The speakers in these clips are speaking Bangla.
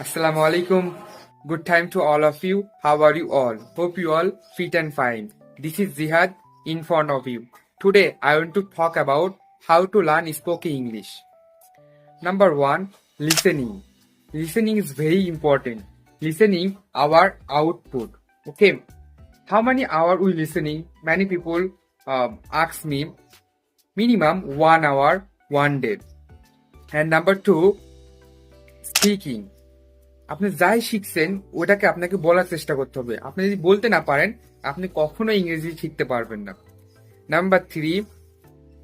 Assalamu alaikum. Good time to all of you. How are you all? Hope you all fit and fine. This is Zihad in front of you. Today I want to talk about how to learn spoken English. Number 1, listening. Listening is very important. Listening our output. Okay. How many hours we listening? Many people ask me minimum 1 hour one day. And number 2, speaking. আপনি যাই শিখছেন ওটাকে আপনাকে বলার চেষ্টা করতে হবে। আপনি যদি বলতে না পারেন আপনি কখনো ইংরেজি শিখতে পারবেন না। Number 3,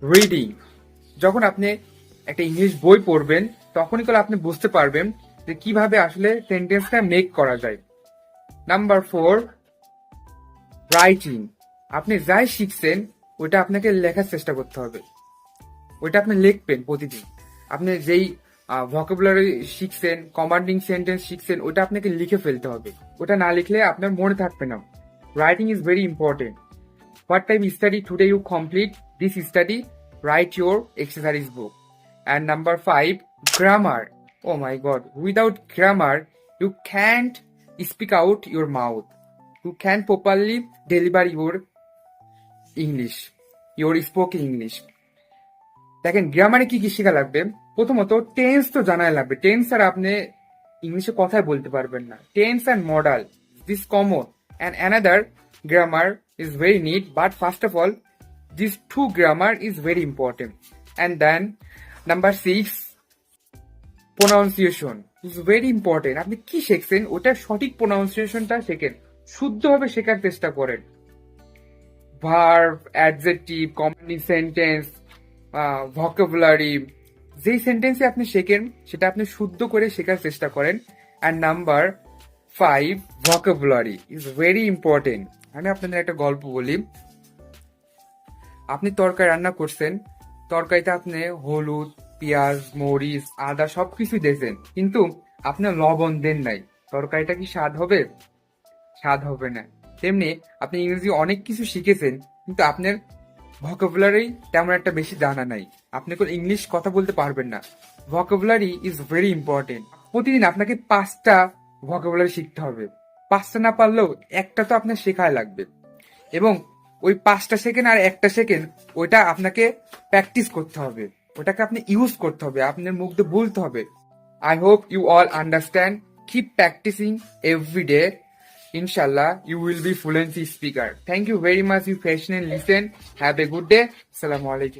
reading. যখন আপনি একটা ইংলিশ বই পড়বেন তখনই করে আপনি বুঝতে পারবেন যে কিভাবে আসলে সেন্টেন্সটা মেক করা যায়। Number 4, writing. আপনি যাই শিখছেন ওটা আপনাকে লেখার চেষ্টা করতে হবে। ওইটা আপনি লিখবেন প্রতিদিন। আপনি যেই ভোকাবুলারি শিখছেন, কমান্ডিং সেন্টেন্স শিখছেন, ওটা আপনাকে লিখে ফেলতে হবে। ওটা না লিখলে আপনার মনে থাকবে না। Writing is very important. What type study today you complete this study, write your exercise book. And number 5, grammar. Oh my god, without grammar you can't speak out your mouth, you can properly deliver your English, your spoken English. দেখেন গ্রামারে কি কি শেখা লাগবে। প্রথমত টেন্স তো জানাই লাগবে। টেন্স আর আপনি ইংলিশে কথাই বলতে পারবেন না। Tense and modal this common and another grammar is very need, but first of all this 2 grammar is very important. And then number 6, pronunciation is very important. আপনি কি শিখছেন ওটার সঠিক প্রোনাউন্সিয়েশনটা শেখেন, শুদ্ধভাবে শেখার চেষ্টা করেন। Verb, adjective, commanding sentence, vocabulary, যেই সেন্টেন্সে আপনি শেখেন সেটা আপনি শুদ্ধ করে শেখার চেষ্টা করেন। And number 5, vocabulary is very important. আমি আপনাদের একটা গল্প বলি। আপনি তরকারি রান্না করছেন, তরকারিতে আপনি হলুদ, পেঁয়াজ, মরিচ, আদা সবকিছু দিয়েছেন, কিন্তু আপনি লবণ দেন নাই। তরকারিটা কি স্বাদ হবে? স্বাদ হবে না। তেমনি আপনি ইংরেজি অনেক কিছু শিখেছেন কিন্তু আপনার ভোকাবুলারি তেমন একটা বেশি জানা নাই, আপনি কোনো ইংলিশ কথা বলতে পারবেন না। Vocabulary is very important. প্রতিদিন আপনাকে 5টা ভোকাবুলারি শিখতে হবে। 5টা না পারলেও একটা তো আপনার শেখাই লাগবে, এবং ওই 5টা সেকেন্ড আর একটা সেকেন্ড ওইটা আপনাকে প্র্যাকটিস করতে হবে, ওটাকে আপনি ইউজ করতে হবে, আপনার মুখ দিয়ে বলতে হবে। I hope you all understand. Keep practicing every day. Inshallah, you will be fluency speaker. Thank you very much. You patiently listen. Have a good day. Assalamu alaikum.